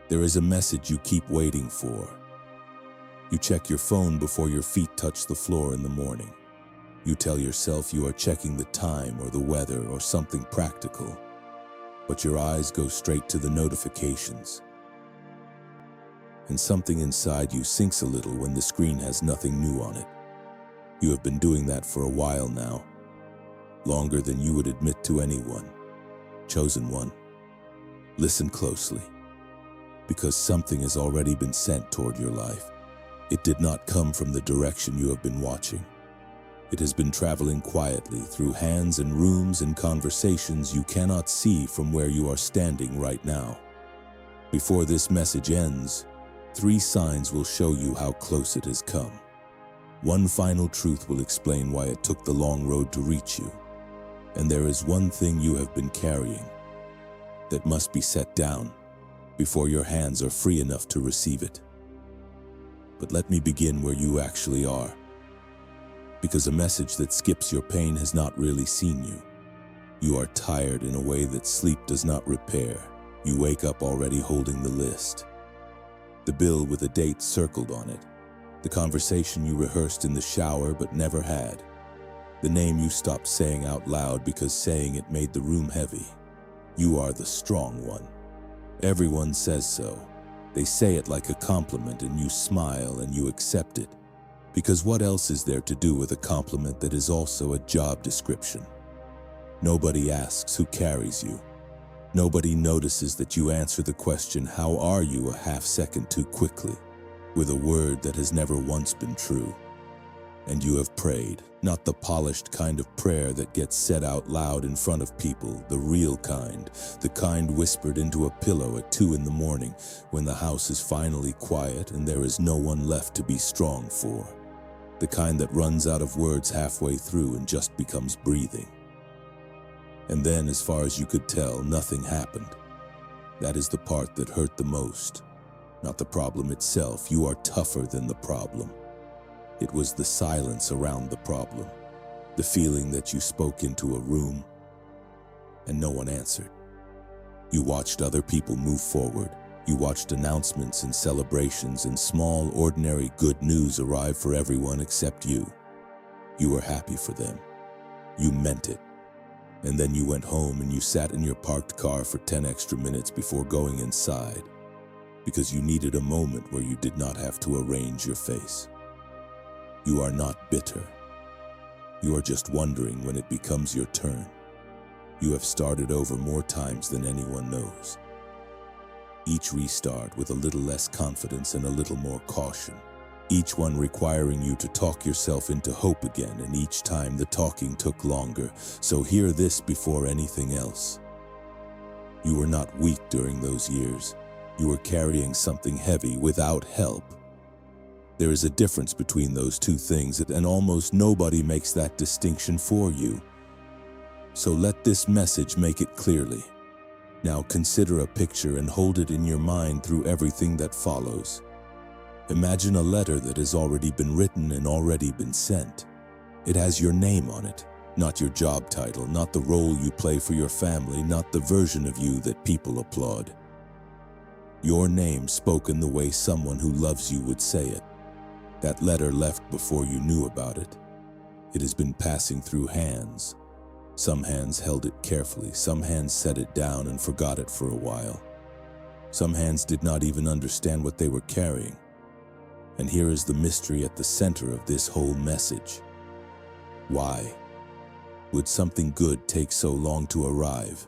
There is a message you keep waiting for. You check your phone before your feet touch the floor in the morning. You tell yourself you are checking the time or the weather or something practical, but your eyes go straight to the notifications. And something inside you sinks a little when the screen has nothing new on it. You have been doing that for a while now, longer than you would admit to anyone. Chosen one, listen closely, because something has already been sent toward your life. It did not come from the direction you have been watching. It has been traveling quietly through hands and rooms and conversations you cannot see from where you are standing right now. Before this message ends, 3 signs will show you how close it has come. One final truth will explain why it took the long road to reach you. And there is one thing you have been carrying that must be set down before your hands are free enough to receive it. But let me begin where you actually are, because a message that skips your pain has not really seen you. You are tired in a way that sleep does not repair. You wake up already holding the list, the bill with a date circled on it, the conversation you rehearsed in the shower but never had, the name you stopped saying out loud because saying it made the room heavy. You are the strong one. Everyone says so. They say it like a compliment and you smile and you accept it. Because what else is there to do with a compliment that is also a job description? Nobody asks who carries you. Nobody notices that you answer the question, "How are you?" a half second too quickly, with a word that has never once been true. And you have prayed, not the polished kind of prayer that gets said out loud in front of people, the real kind, the kind whispered into a pillow at 2 in the morning when the house is finally quiet and there is no one left to be strong for. The kind that runs out of words halfway through and just becomes breathing. And then, as far as you could tell, nothing happened. That is the part that hurt the most. Not the problem itself. You are tougher than the problem. It was the silence around the problem, the feeling that you spoke into a room and no one answered. You watched other people move forward. You watched announcements and celebrations and small, ordinary good news arrive for everyone except you. You were happy for them. You meant it. And then you went home and you sat in your parked car for 10 extra minutes before going inside, because you needed a moment where you did not have to arrange your face. You are not bitter. You are just wondering when it becomes your turn. You have started over more times than anyone knows. Each restart with a little less confidence and a little more caution. Each one requiring you to talk yourself into hope again, and each time the talking took longer. So hear this before anything else. You were not weak during those years. You were carrying something heavy without help. There is a difference between those two things, and almost nobody makes that distinction for you. So let this message make it clearly. Now consider a picture and hold it in your mind through everything that follows. Imagine a letter that has already been written and already been sent. It has your name on it, not your job title, not the role you play for your family, not the version of you that people applaud. Your name spoken the way someone who loves you would say it. That letter left before you knew about it. It has been passing through hands. Some hands held it carefully, some hands set it down and forgot it for a while. Some hands did not even understand what they were carrying. And here is the mystery at the center of this whole message. Why would something good take so long to arrive?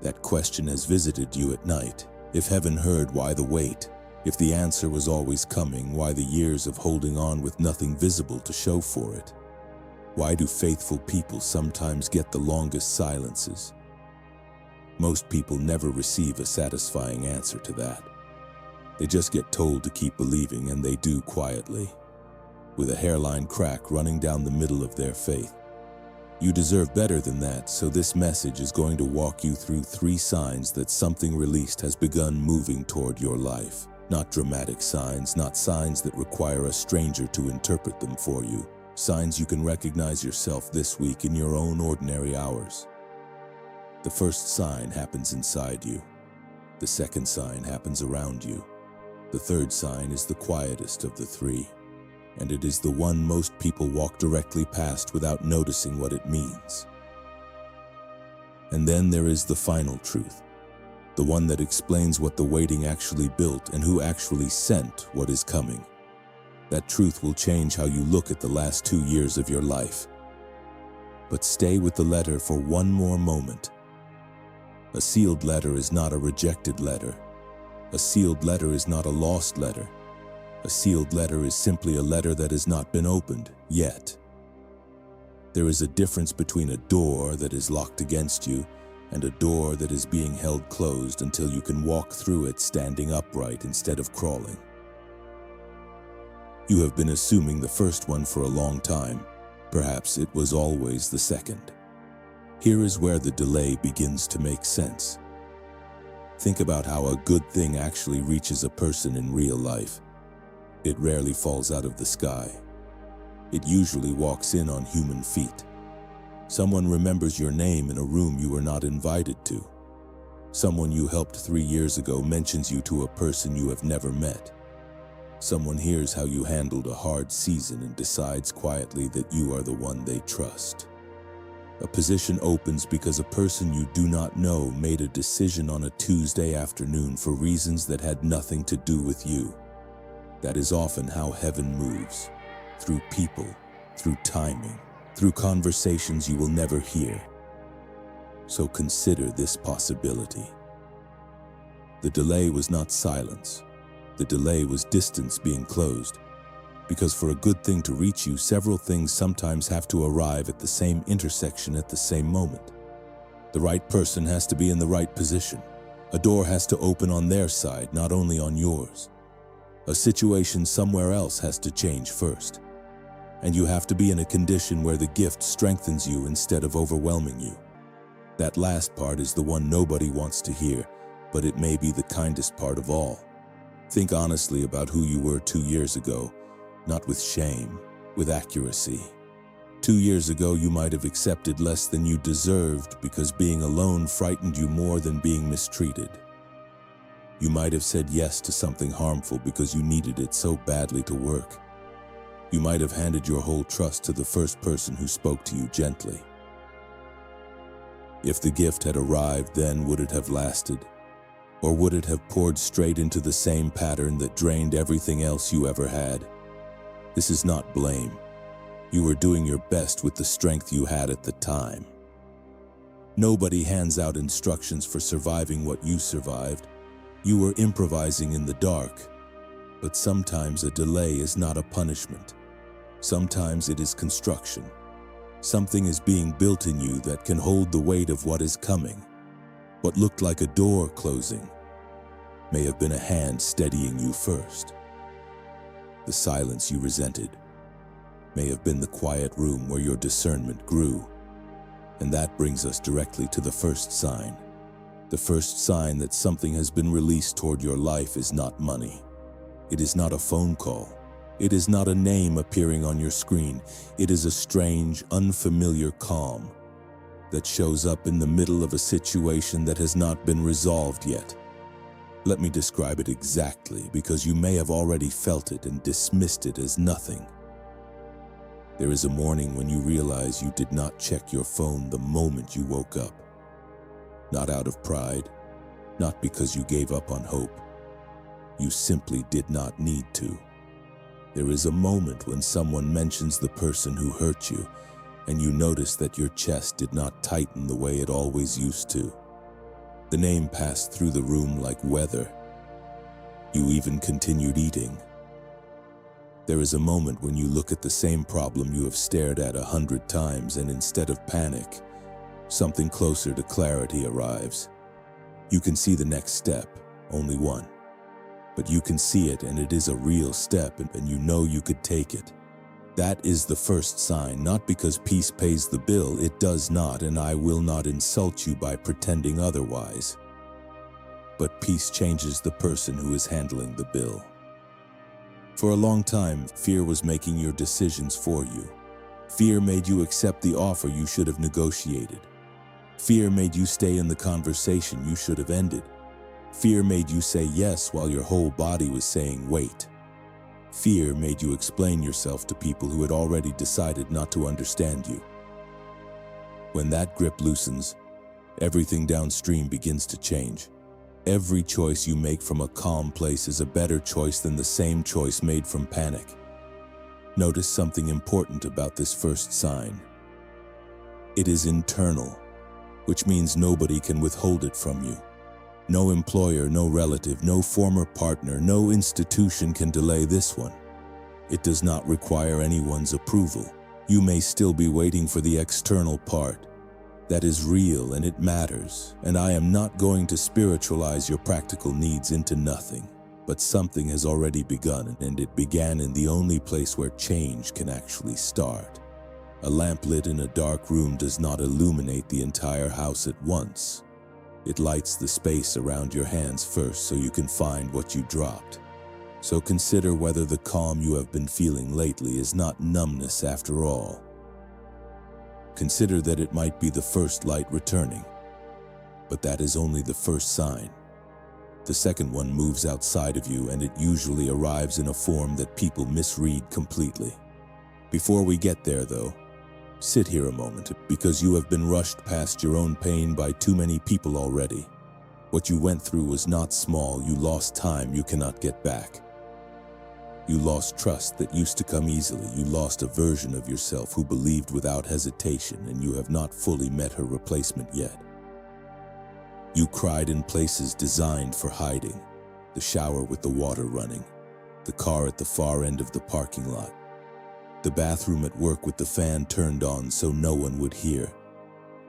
That question has visited you at night. If heaven heard, why the wait? If the answer was always coming, why the years of holding on with nothing visible to show for it? Why do faithful people sometimes get the longest silences? Most people never receive a satisfying answer to that. They just get told to keep believing, and they do quietly, with a hairline crack running down the middle of their faith. You deserve better than that, so this message is going to walk you through 3 signs that something released has begun moving toward your life. Not dramatic signs, not signs that require a stranger to interpret them for you. Signs you can recognize yourself this week in your own ordinary hours. The first sign happens inside you. The second sign happens around you. The third sign is the quietest of the three, and it is the one most people walk directly past without noticing what it means. And then there is the final truth, the one that explains what the waiting actually built and who actually sent what is coming. That truth will change how you look at the last 2 years of your life. But stay with the letter for one more moment. A sealed letter is not a rejected letter. A sealed letter is not a lost letter. A sealed letter is simply a letter that has not been opened yet. There is a difference between a door that is locked against you and a door that is being held closed until you can walk through it standing upright instead of crawling. You have been assuming the first one for a long time. Perhaps it was always the second. Here is where the delay begins to make sense. Think about how a good thing actually reaches a person in real life. It rarely falls out of the sky. It usually walks in on human feet. Someone remembers your name in a room you were not invited to. Someone you helped 3 years ago mentions you to a person you have never met. Someone hears how you handled a hard season and decides quietly that you are the one they trust. A position opens because a person you do not know made a decision on a Tuesday afternoon for reasons that had nothing to do with you. That is often how heaven moves, through people, through timing, through conversations you will never hear. So consider this possibility. The delay was not silence. The delay was distance being closed. Because for a good thing to reach you, several things sometimes have to arrive at the same intersection at the same moment. The right person has to be in the right position. A door has to open on their side, not only on yours. A situation somewhere else has to change first. And you have to be in a condition where the gift strengthens you instead of overwhelming you. That last part is the one nobody wants to hear, but it may be the kindest part of all. Think honestly about who you were 2 years ago, not with shame, with accuracy. 2 years ago, you might have accepted less than you deserved because being alone frightened you more than being mistreated. You might have said yes to something harmful because you needed it so badly to work. You might have handed your whole trust to the first person who spoke to you gently. If the gift had arrived then, would it have lasted? Or would it have poured straight into the same pattern that drained everything else you ever had? This is not blame. You were doing your best with the strength you had at the time. Nobody hands out instructions for surviving what you survived. You were improvising in the dark. But sometimes a delay is not a punishment. Sometimes it is construction. Something is being built in you that can hold the weight of what is coming. What looked like a door closing may have been a hand steadying you first. The silence you resented may have been the quiet room where your discernment grew. And that brings us directly to the first sign. The first sign that something has been released toward your life is not money. It is not a phone call. It is not a name appearing on your screen. It is a strange, unfamiliar calm that shows up in the middle of a situation that has not been resolved yet. Let me describe it exactly, because you may have already felt it and dismissed it as nothing. There is a morning when you realize you did not check your phone the moment you woke up. Not out of pride, not because you gave up on hope. You simply did not need to. There is a moment when someone mentions the person who hurt you, and you notice that your chest did not tighten the way it always used to. The name passed through the room like weather. You even continued eating. There is a moment when you look at the same problem you have stared at 100 times, and instead of panic, something closer to clarity arrives. You can see the next step, only one. But you can see it, and it is a real step, and you know you could take it. That is the first sign, not because peace pays the bill. It does not, and I will not insult you by pretending otherwise. But peace changes the person who is handling the bill. For a long time, fear was making your decisions for you. Fear made you accept the offer you should have negotiated. Fear made you stay in the conversation you should have ended. Fear made you say yes while your whole body was saying wait. Fear made you explain yourself to people who had already decided not to understand you. When that grip loosens, everything downstream begins to change. Every choice you make from a calm place is a better choice than the same choice made from panic. Notice something important about this first sign. It is internal, which means nobody can withhold it from you. No employer, no relative, no former partner, no institution can delay this one. It does not require anyone's approval. You may still be waiting for the external part. That is real and it matters, and I am not going to spiritualize your practical needs into nothing. But something has already begun, and it began in the only place where change can actually start. A lamp lit in a dark room does not illuminate the entire house at once. It lights the space around your hands first so you can find what you dropped. So consider whether the calm you have been feeling lately is not numbness after all. Consider that it might be the first light returning, but that is only the first sign. The second one moves outside of you, and it usually arrives in a form that people misread completely. Before we get there though, sit here a moment, because you have been rushed past your own pain by too many people already. What you went through was not small. You lost time you cannot get back. You lost trust that used to come easily. You lost a version of yourself who believed without hesitation, and you have not fully met her replacement yet. You cried in places designed for hiding. The shower with the water running. The car at the far end of the parking lot. The bathroom at work with the fan turned on so no one would hear.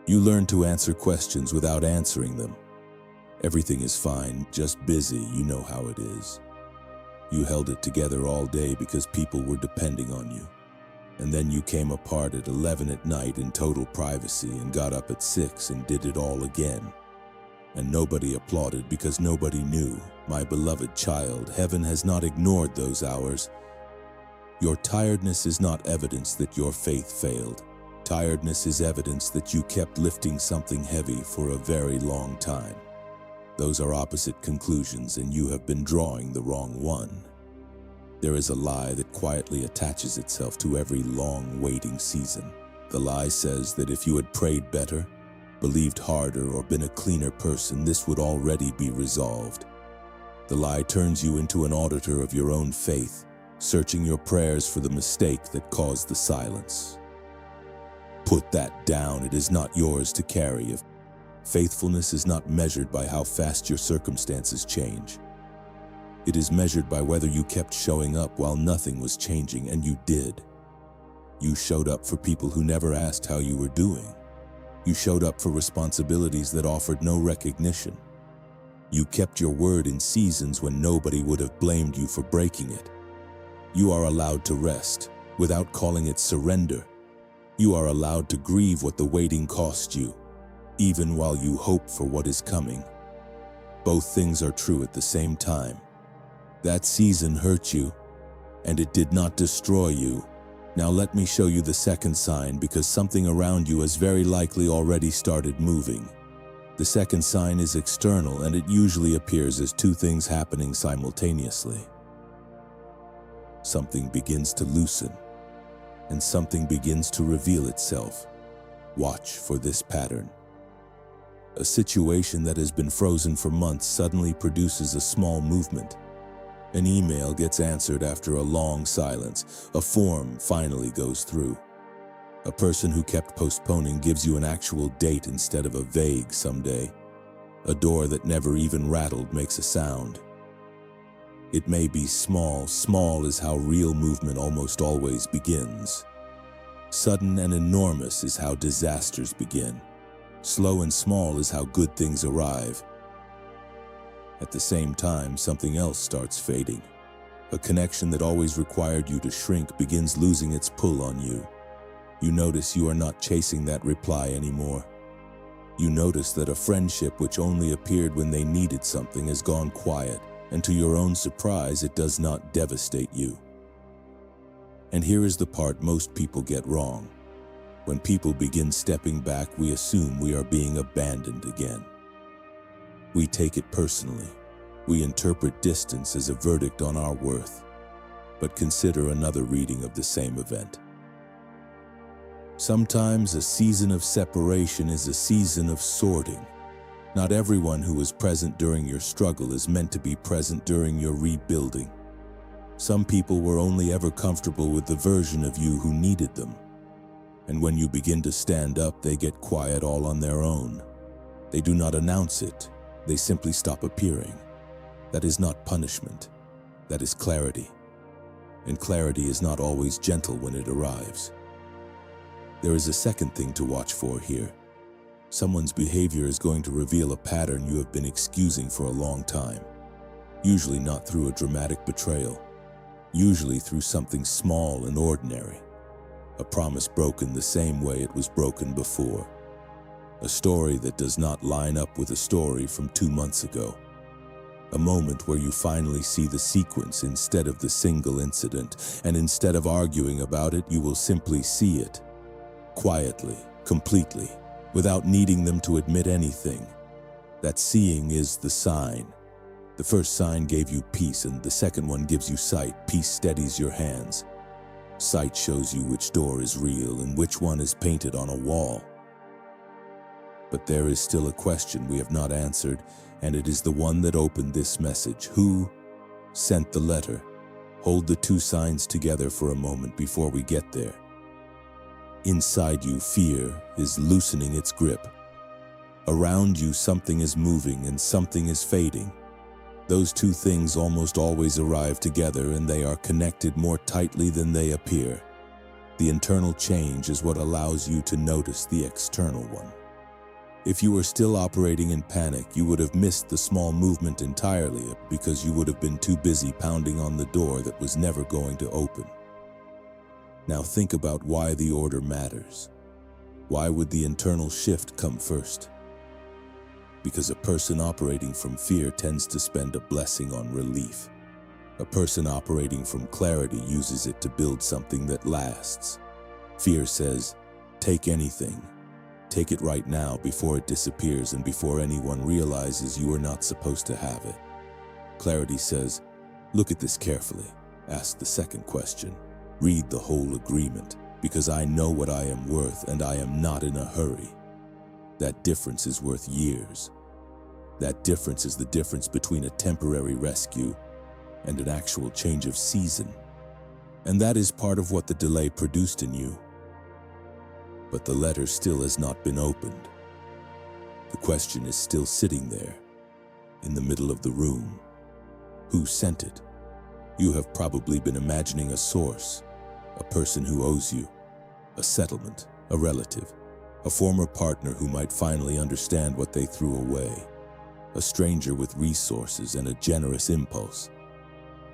You learned to answer questions without answering them. Everything is fine, just busy, you know how it is. You held it together all day because people were depending on you. And then you came apart at 11 at night in total privacy and got up at 6 and did it all again. And nobody applauded because nobody knew. My beloved child, heaven has not ignored those hours. Your tiredness is not evidence that your faith failed. Tiredness is evidence that you kept lifting something heavy for a very long time. Those are opposite conclusions, and you have been drawing the wrong one. There is a lie that quietly attaches itself to every long waiting season. The lie says that if you had prayed better, believed harder, or been a cleaner person, this would already be resolved. The lie turns you into an auditor of your own faith, searching your prayers for the mistake that caused the silence. Put that down. It is not yours to carry. Faithfulness is not measured by how fast your circumstances change. It is measured by whether you kept showing up while nothing was changing, and you did. You showed up for people who never asked how you were doing. You showed up for responsibilities that offered no recognition. You kept your word in seasons when nobody would have blamed you for breaking it. You are allowed to rest without calling it surrender. You are allowed to grieve what the waiting cost you, even while you hope for what is coming. Both things are true at the same time. That season hurt you, and it did not destroy you. Now let me show you the second sign, because something around you has very likely already started moving. The second sign is external, and it usually appears as two things happening simultaneously. Something begins to loosen, and something begins to reveal itself. Watch for this pattern. A situation that has been frozen for months suddenly produces a small movement. An email gets answered after a long silence. A form finally goes through. A person who kept postponing gives you an actual date instead of a vague someday. A door that never even rattled makes a sound. It may be small. Small is how real movement almost always begins. Sudden and enormous is how disasters begin. Slow and small is how good things arrive. At the same time, something else starts fading. A connection that always required you to shrink begins losing its pull on you. You notice you are not chasing that reply anymore. You notice that a friendship which only appeared when they needed something has gone quiet, and to your own surprise, it does not devastate you. And here is the part most people get wrong. When people begin stepping back, we assume we are being abandoned again. We take it personally. We interpret distance as a verdict on our worth. But consider another reading of the same event. Sometimes a season of separation is a season of sorting. Not everyone who was present during your struggle is meant to be present during your rebuilding. Some people were only ever comfortable with the version of you who needed them. And when you begin to stand up, they get quiet all on their own. They do not announce it. They simply stop appearing. That is not punishment. That is clarity. And clarity is not always gentle when it arrives. There is a second thing to watch for here. Someone's behavior is going to reveal a pattern you have been excusing for a long time. Usually not through a dramatic betrayal. Usually through something small and ordinary. A promise broken the same way it was broken before. A story that does not line up with a story from 2 months ago. A moment where you finally see the sequence instead of the single incident, and instead of arguing about it, you will simply see it. Quietly, completely, without needing them to admit anything. That seeing is the sign. The first sign gave you peace, and the second one gives you sight. Peace steadies your hands. Sight shows you which door is real and which one is painted on a wall. But there is still a question we have not answered, and it is the one that opened this message. Who sent the letter? Hold the two signs together for a moment before we get there. Inside you, fear is loosening its grip. Around you, something is moving and something is fading. Those two things almost always arrive together, and they are connected more tightly than they appear. The internal change is what allows you to notice the external one. If you were still operating in panic, you would have missed the small movement entirely because you would have been too busy pounding on the door that was never going to open. Now think about why the order matters. Why would the internal shift come first? Because a person operating from fear tends to spend a blessing on relief. A person operating from clarity uses it to build something that lasts. Fear says, take anything. Take it right now before it disappears and before anyone realizes you are not supposed to have it. Clarity says, look at this carefully. Ask the second question. Read the whole agreement, because I know what I am worth and I am not in a hurry. That difference is worth years. That difference is the difference between a temporary rescue and an actual change of season. And that is part of what the delay produced in you. But the letter still has not been opened. The question is still sitting there, in the middle of the room. Who sent it? You have probably been imagining a source, a person who owes you, a settlement, a relative, a former partner who might finally understand what they threw away, a stranger with resources and a generous impulse.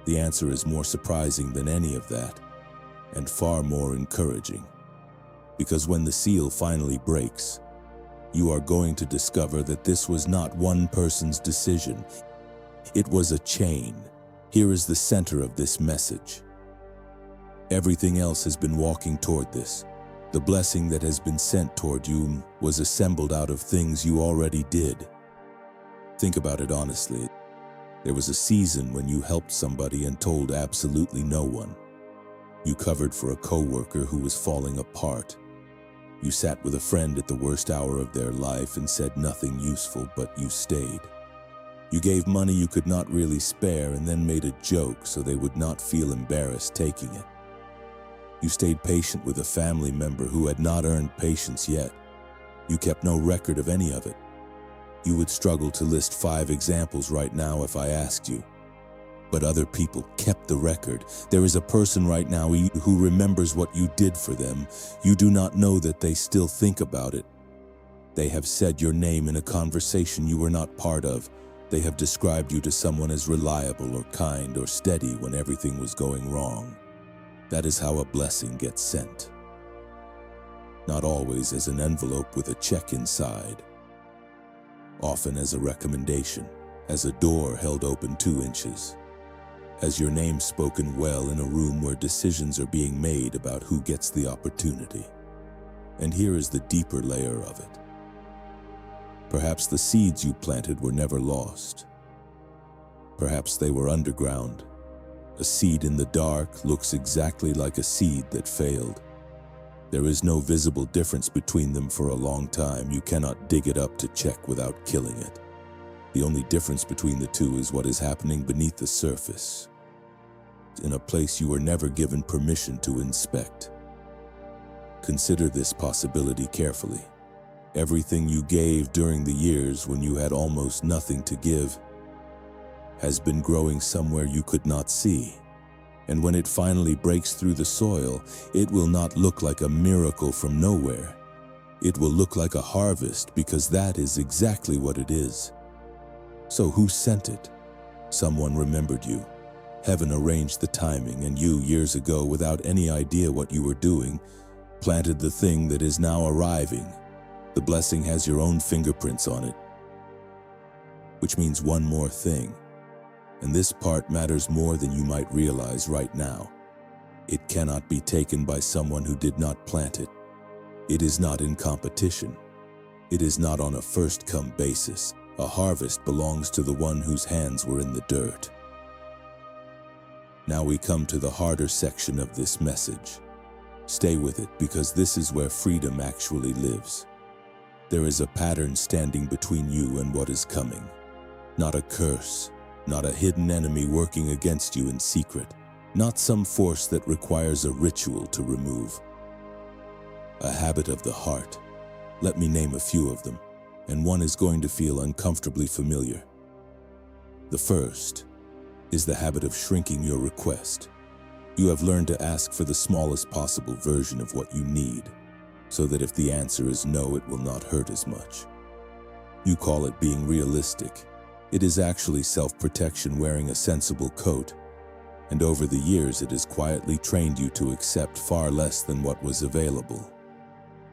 The answer is more surprising than any of that, and far more encouraging. Because when the seal finally breaks, you are going to discover that this was not one person's decision. It was a chain. Here is the center of this message. Everything else has been walking toward this. The blessing that has been sent toward you was assembled out of things you already did. Think about it honestly. There was a season when you helped somebody and told absolutely no one. You covered for a coworker who was falling apart. You sat with a friend at the worst hour of their life and said nothing useful, but you stayed. You gave money you could not really spare and then made a joke so they would not feel embarrassed taking it. You stayed patient with a family member who had not earned patience yet. You kept no record of any of it. You would struggle to list 5 examples right now if I asked you. But other people kept the record. There is a person right now who remembers what you did for them. You do not know that they still think about it. They have said your name in a conversation you were not part of. They have described you to someone as reliable or kind or steady when everything was going wrong. That is how a blessing gets sent. Not always as an envelope with a check inside. Often as a recommendation, as a door held open 2 inches. As your name spoken well in a room where decisions are being made about who gets the opportunity. And here is the deeper layer of it. Perhaps the seeds you planted were never lost. Perhaps they were underground. A seed in the dark looks exactly like a seed that failed. There is no visible difference between them for a long time. You cannot dig it up to check without killing it. The only difference between the two is what is happening beneath the surface, in a place you were never given permission to inspect. Consider this possibility carefully. Everything you gave during the years when you had almost nothing to give has been growing somewhere you could not see. And when it finally breaks through the soil, it will not look like a miracle from nowhere. It will look like a harvest, because that is exactly what it is. So who sent it? Someone remembered you. Heaven arranged the timing, and you, years ago, without any idea what you were doing, planted the thing that is now arriving. The blessing has your own fingerprints on it. Which means one more thing. And this part matters more than you might realize right now. It cannot be taken by someone who did not plant it. It is not in competition. It is not on a first-come basis. A harvest belongs to the one whose hands were in the dirt. Now we come to the harder section of this message. Stay with it, because this is where freedom actually lives. There is a pattern standing between you and what is coming. Not a curse, not a hidden enemy working against you in secret, not some force that requires a ritual to remove. A habit of the heart. Let me name a few of them, and one is going to feel uncomfortably familiar. The first is the habit of shrinking your request. You have learned to ask for the smallest possible version of what you need, so that if the answer is no, it will not hurt as much. You call it being realistic. It is actually self-protection wearing a sensible coat, and over the years it has quietly trained you to accept far less than what was available.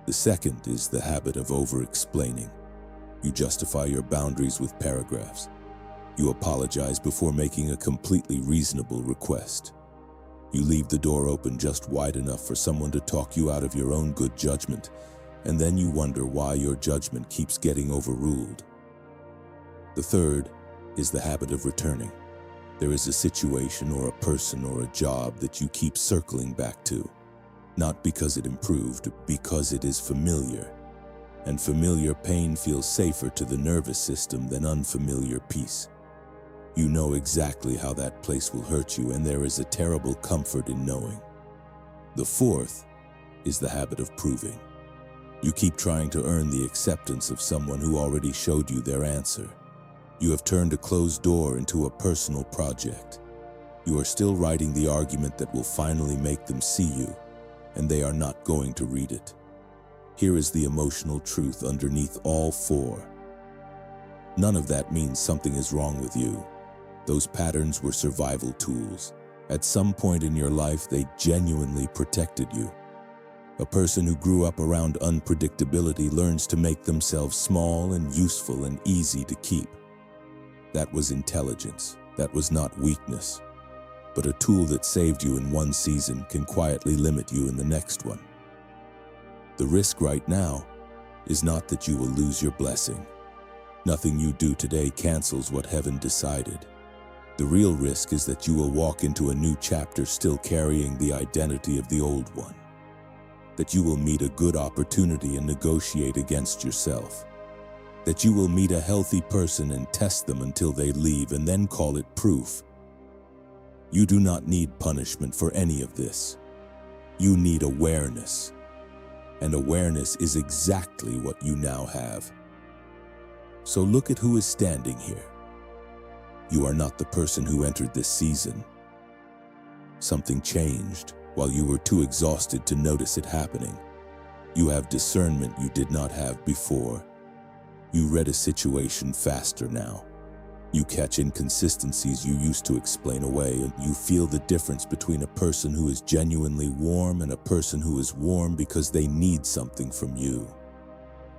The second is the habit of over-explaining. You justify your boundaries with paragraphs. You apologize before making a completely reasonable request. You leave the door open just wide enough for someone to talk you out of your own good judgment, and then you wonder why your judgment keeps getting overruled. The third is the habit of returning. There is a situation or a person or a job that you keep circling back to, not because it improved, because it is familiar. And familiar pain feels safer to the nervous system than unfamiliar peace. You know exactly how that place will hurt you, and there is a terrible comfort in knowing. The fourth is the habit of proving. You keep trying to earn the acceptance of someone who already showed you their answer. You have turned a closed door into a personal project. You are still writing the argument that will finally make them see you, and they are not going to read it. Here is the emotional truth underneath all four. None of that means something is wrong with you. Those patterns were survival tools. At some point in your life, they genuinely protected you. A person who grew up around unpredictability learns to make themselves small and useful and easy to keep. That was intelligence. That was not weakness. But a tool that saved you in one season can quietly limit you in the next one. The risk right now is not that you will lose your blessing. Nothing you do today cancels what heaven decided. The real risk is that you will walk into a new chapter still carrying the identity of the old one. That you will meet a good opportunity and negotiate against yourself. That you will meet a healthy person and test them until they leave and then call it proof. You do not need punishment for any of this. You need awareness. And awareness is exactly what you now have. So look at who is standing here. You are not the person who entered this season. Something changed while you were too exhausted to notice it happening. You have discernment you did not have before. You read a situation faster now. You catch inconsistencies you used to explain away, and you feel the difference between a person who is genuinely warm and a person who is warm because they need something from you.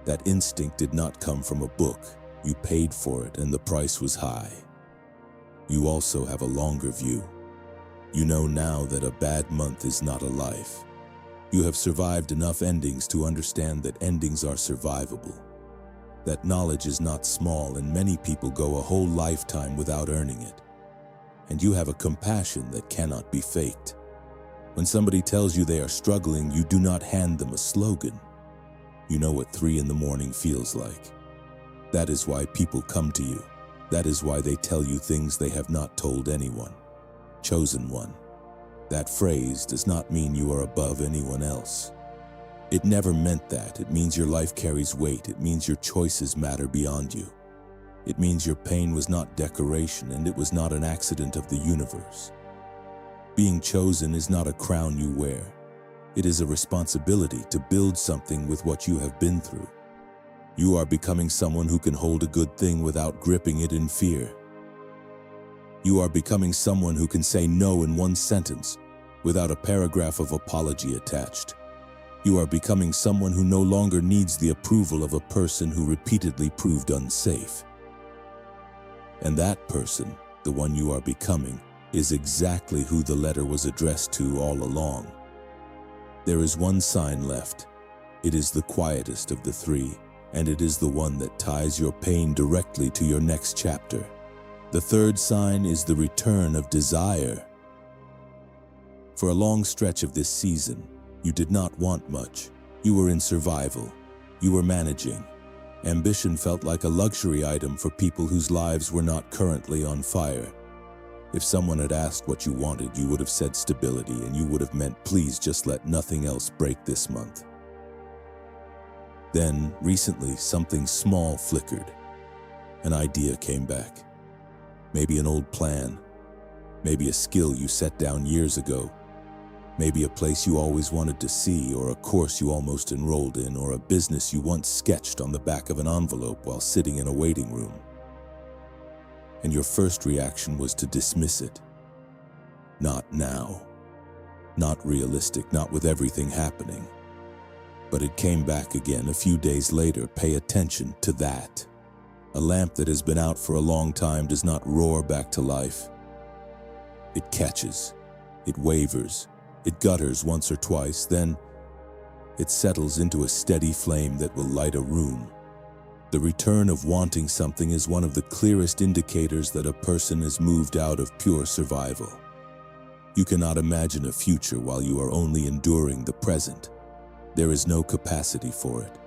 That instinct did not come from a book. You paid for it, and the price was high. You also have a longer view. You know now that a bad month is not a life. You have survived enough endings to understand that endings are survivable. That knowledge is not small, and many people go a whole lifetime without earning it. And you have a compassion that cannot be faked. When somebody tells you they are struggling, you do not hand them a slogan. You know what 3 in the morning feels like. That is why people come to you. That is why they tell you things they have not told anyone. Chosen one. That phrase does not mean you are above anyone else. It never meant that. It means your life carries weight. It means your choices matter beyond you. It means your pain was not decoration, and it was not an accident of the universe. Being chosen is not a crown you wear. It is a responsibility to build something with what you have been through. You are becoming someone who can hold a good thing without gripping it in fear. You are becoming someone who can say no in one sentence without a paragraph of apology attached. You are becoming someone who no longer needs the approval of a person who repeatedly proved unsafe. And that person, the one you are becoming, is exactly who the letter was addressed to all along. There is one sign left. It is the quietest of the 3, and it is the one that ties your pain directly to your next chapter. The 3rd sign is the return of desire. For a long stretch of this season, you did not want much. You were in survival. You were managing. Ambition felt like a luxury item for people whose lives were not currently on fire. If someone had asked what you wanted, you would have said stability, and you would have meant, please just let nothing else break this month. Then, recently, something small flickered. An idea came back. Maybe an old plan. Maybe a skill you set down years ago. Maybe a place you always wanted to see, or a course you almost enrolled in, or a business you once sketched on the back of an envelope while sitting in a waiting room. And your first reaction was to dismiss it. Not now. Not realistic, not with everything happening. But it came back again a few days later. Pay attention to that. A lamp that has been out for a long time does not roar back to life. It catches. It wavers. It gutters once or twice, then it settles into a steady flame that will light a room. The return of wanting something is one of the clearest indicators that a person has moved out of pure survival. You cannot imagine a future while you are only enduring the present. There is no capacity for it.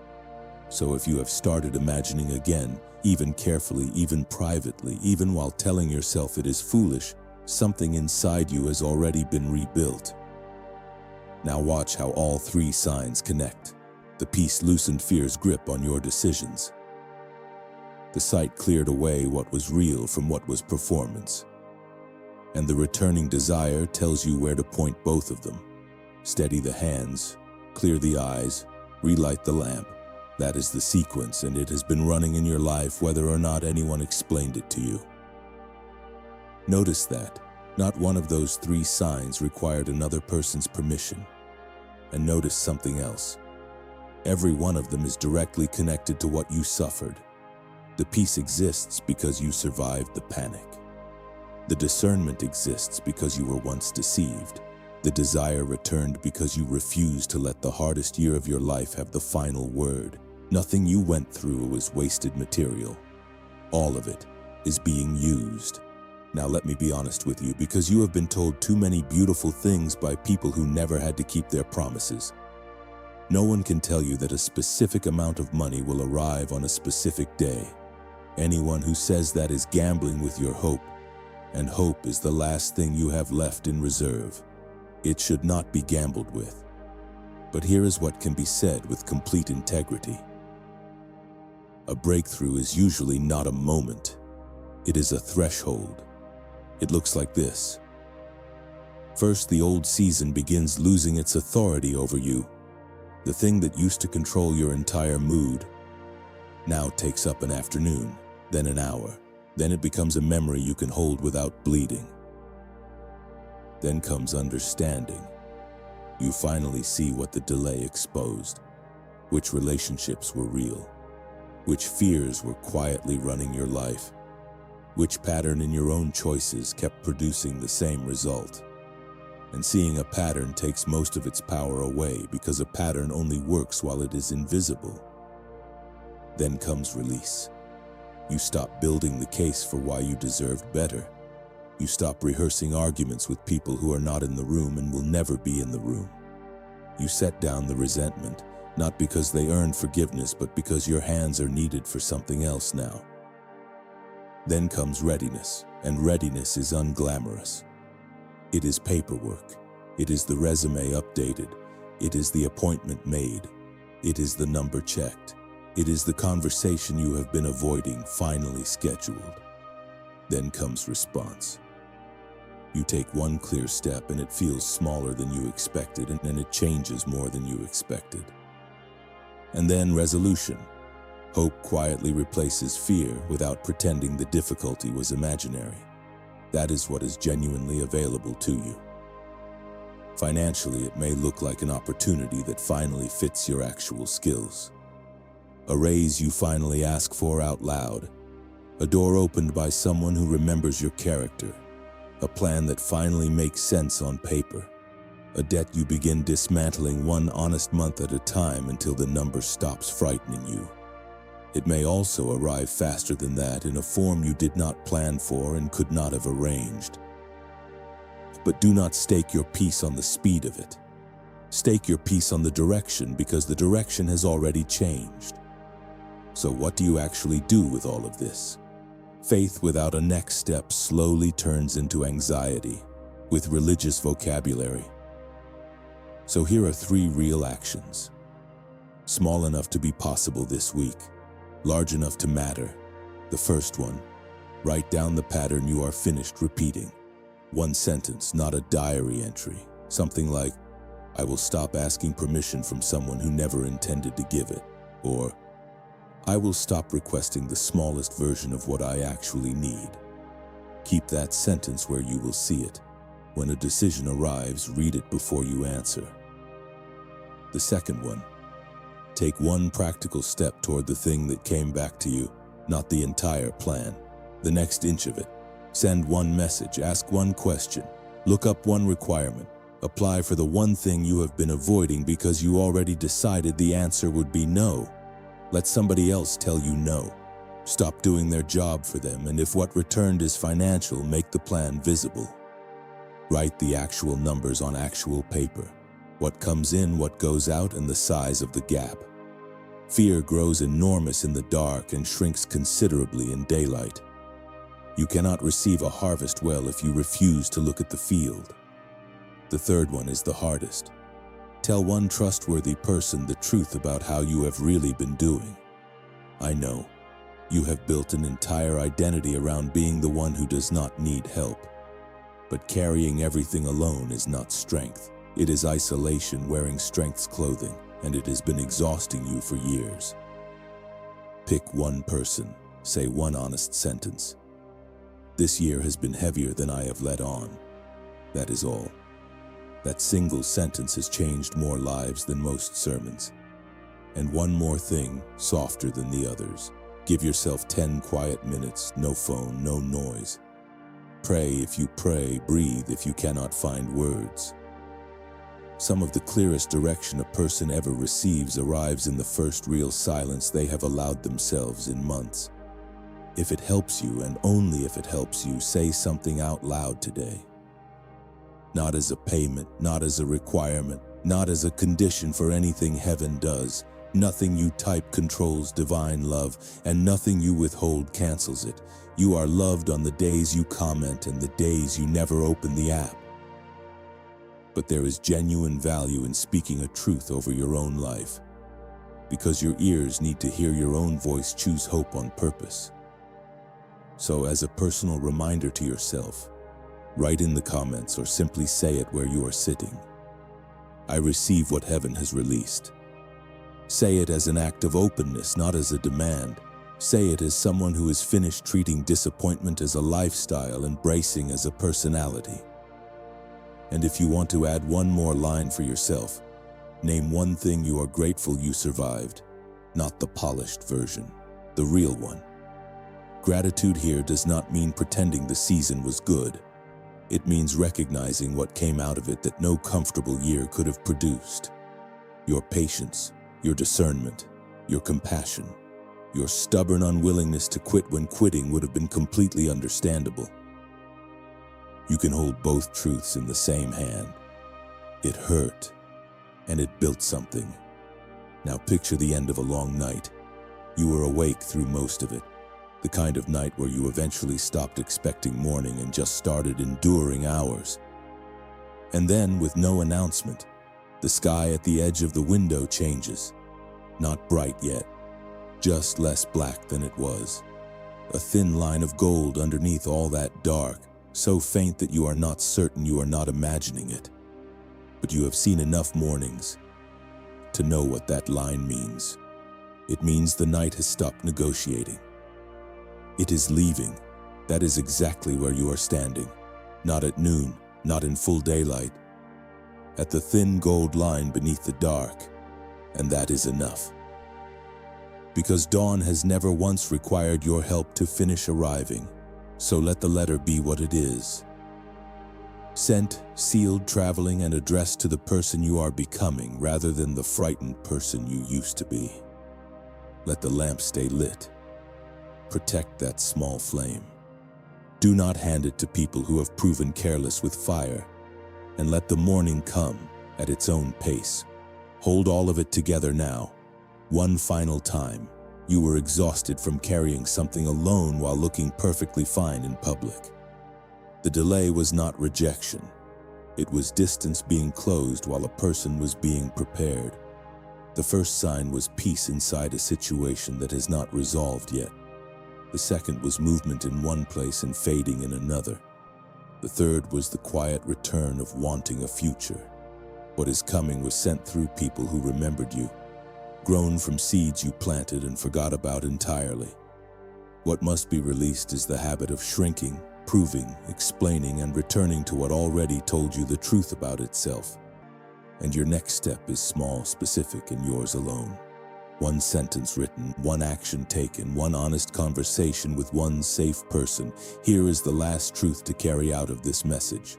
So if you have started imagining again, even carefully, even privately, even while telling yourself it is foolish, something inside you has already been rebuilt. Now watch how all 3 signs connect. The peace loosened fear's grip on your decisions. The sight cleared away what was real from what was performance. And the returning desire tells you where to point both of them. Steady the hands, clear the eyes, relight the lamp. That is the sequence, and it has been running in your life whether or not anyone explained it to you. Notice that not one of those 3 signs required another person's permission. And notice something else. Every one of them is directly connected to what you suffered. The peace exists because you survived the panic. The discernment exists because you were once deceived. The desire returned because you refused to let the hardest year of your life have the final word. Nothing you went through was wasted material. All of it is being used. Now let me be honest with you, because you have been told too many beautiful things by people who never had to keep their promises. No one can tell you that a specific amount of money will arrive on a specific day. Anyone who says that is gambling with your hope, and hope is the last thing you have left in reserve. It should not be gambled with. But here is what can be said with complete integrity. A breakthrough is usually not a moment. It is a threshold. It looks like this. First, the old season begins losing its authority over you. The thing that used to control your entire mood now takes up an afternoon, then an hour. Then it becomes a memory you can hold without bleeding. Then comes understanding. You finally see what the delay exposed. Which relationships were real. Which fears were quietly running your life. Which pattern in your own choices kept producing the same result. And seeing a pattern takes most of its power away, because a pattern only works while it is invisible. Then comes release. You stop building the case for why you deserved better. You stop rehearsing arguments with people who are not in the room and will never be in the room. You set down the resentment, not because they earned forgiveness, but because your hands are needed for something else now. Then comes readiness, and readiness is unglamorous. It is paperwork. It is the resume updated. It is the appointment made. It is the number checked. It is the conversation you have been avoiding finally scheduled. Then comes response. You take one clear step and it feels smaller than you expected, and it changes more than you expected. And then resolution. Hope quietly replaces fear without pretending the difficulty was imaginary. That is what is genuinely available to you. Financially, it may look like an opportunity that finally fits your actual skills. A raise you finally ask for out loud. A door opened by someone who remembers your character. A plan that finally makes sense on paper. A debt you begin dismantling one honest month at a time until the number stops frightening you. It may also arrive faster than that in a form you did not plan for and could not have arranged. But do not stake your peace on the speed of it. Stake your peace on the direction, because the direction has already changed. So what do you actually do with all of this? Faith without a next step slowly turns into anxiety, with religious vocabulary. So here are 3 real actions. Small enough to be possible this week, large enough to matter. The first one, write down the pattern you are finished repeating. One sentence, not a diary entry. Something like, I will stop asking permission from someone who never intended to give it. Or, I will stop requesting the smallest version of what I actually need. Keep that sentence where you will see it. When a decision arrives, read it before you answer. The second one, take one practical step toward the thing that came back to you, not the entire plan, the next inch of it. Send one message, ask one question, look up one requirement, apply for the one thing you have been avoiding because you already decided the answer would be no. Let somebody else tell you no. Stop doing their job for them, and if what returned is financial, make the plan visible. Write the actual numbers on actual paper. What comes in, what goes out, and the size of the gap. Fear grows enormous in the dark and shrinks considerably in daylight. You cannot receive a harvest well if you refuse to look at the field. The third one is the hardest. Tell one trustworthy person the truth about how you have really been doing. I know, you have built an entire identity around being the one who does not need help. But carrying everything alone is not strength. It is isolation wearing strength's clothing, and it has been exhausting you for years. Pick one person, say one honest sentence. This year has been heavier than I have let on. That is all. That single sentence has changed more lives than most sermons. And one more thing, softer than the others. Give yourself 10 quiet minutes, no phone, no noise. Pray if you pray, breathe if you cannot find words. Some of the clearest direction a person ever receives arrives in the first real silence they have allowed themselves in months. If it helps you, and only if it helps you, say something out loud today. Not as a payment, not as a requirement, not as a condition for anything heaven does. Nothing you type controls divine love, and nothing you withhold cancels it. You are loved on the days you comment and the days you never open the app. But there is genuine value in speaking a truth over your own life, because your ears need to hear your own voice choose hope on purpose. So as a personal reminder to yourself, write in the comments or simply say it where you are sitting. I receive what heaven has released. Say it as an act of openness, not as a demand. Say it as someone who is finished treating disappointment as a lifestyle and bracing as a personality. And if you want to add one more line for yourself, name one thing you are grateful you survived, not the polished version, the real one. Gratitude here does not mean pretending the season was good. It means recognizing what came out of it that no comfortable year could have produced. Your patience, your discernment, your compassion. Your stubborn unwillingness to quit when quitting would have been completely understandable. You can hold both truths in the same hand. It hurt, and it built something. Now picture the end of a long night. You were awake through most of it. The kind of night where you eventually stopped expecting morning and just started enduring hours. And then, with no announcement, the sky at the edge of the window changes. Not bright yet, just less black than it was. A thin line of gold underneath all that dark, so faint that you are not certain you are not imagining it. But you have seen enough mornings to know what that line means. It means the night has stopped negotiating. It is leaving. That is exactly where you are standing. Not at noon, not in full daylight. At the thin gold line beneath the dark. And that is enough. Because dawn has never once required your help to finish arriving. So let the letter be what it is. Sent, sealed, traveling, and addressed to the person you are becoming rather than the frightened person you used to be. Let the lamp stay lit. Protect that small flame. Do not hand it to people who have proven careless with fire, and let the morning come at its own pace. Hold all of it together now. One final time. You were exhausted from carrying something alone while looking perfectly fine in public. The delay was not rejection. It was distance being closed while a person was being prepared. The first sign was peace inside a situation that has not resolved yet. The second was movement in one place and fading in another. The third was the quiet return of wanting a future. What is coming was sent through people who remembered you, grown from seeds you planted and forgot about entirely. What must be released is the habit of shrinking, proving, explaining, and returning to what already told you the truth about itself. And your next step is small, specific, and yours alone. One sentence written, one action taken, one honest conversation with one safe person. Here is the last truth to carry out of this message.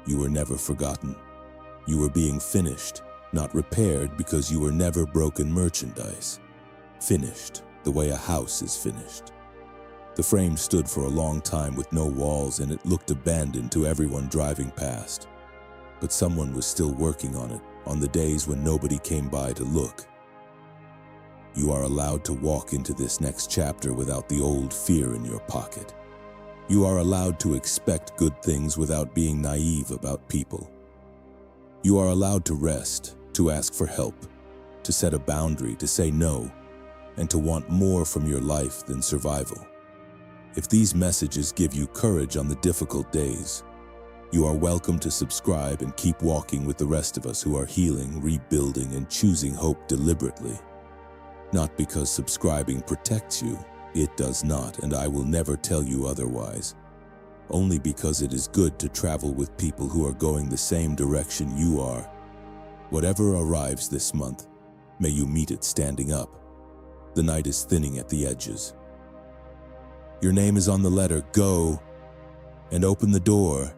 You were never forgotten. You were being finished, not repaired because you were never broken merchandise. Finished, the way a house is finished. The frame stood for a long time with no walls, and it looked abandoned to everyone driving past. But someone was still working on it, on the days when nobody came by to look. You are allowed to walk into this next chapter without the old fear in your pocket. You are allowed to expect good things without being naive about people. You are allowed to rest, to ask for help, to set a boundary, to say no, and to want more from your life than survival. If these messages give you courage on the difficult days, you are welcome to subscribe and keep walking with the rest of us who are healing, rebuilding, and choosing hope deliberately. Not because subscribing protects you, it does not, and I will never tell you otherwise. Only because it is good to travel with people who are going the same direction you are. Whatever arrives this month, may you meet it standing up. The night is thinning at the edges. Your name is on the letter. Go and open the door.